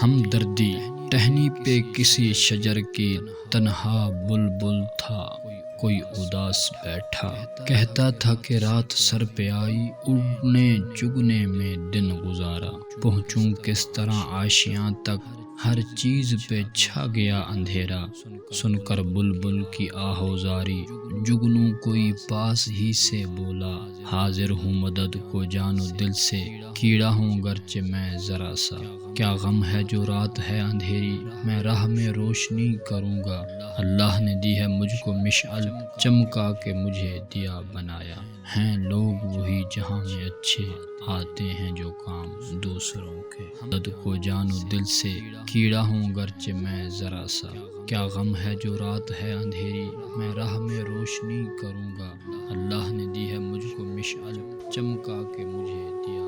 ہمدردی ٹہنی پہ کسی شجر کی تنہا بلبل تھا، کوئی اداس بیٹھا، کہتا تھا کہ رات سر پہ آئی، اڑنے جگنے میں دن گزارا، پہنچوں کس طرح آشیاں تک، ہر چیز پہ چھا گیا اندھیرا، سن کر بلبل کی آہوزاری، جگنوں کوئی پاس ہی سے بولا، حاضر ہوں مدد کو جان و دل سے، کیڑا ہوں گرچہ میں ذرا سا، کیا غم ہے جو رات ہے اندھیری، میں راہ میں روشنی کروں گا، اللہ نے دی ہے مجھ کو مشعل، چمکا کے مجھے دیا بنایا، ہیں لوگ وہی جہاں میں اچھے، آتے ہیں جو کام دوسروں کے، مدد کو جان و دل سے، کیڑا ہوں گرچہ میں ذرا سا، کیا غم ہے جو رات ہے اندھیری، میں راہ میں روشنی کروں گا، اللہ نے دی ہے مجھ کو مشعل، چمکا کے مجھے دیا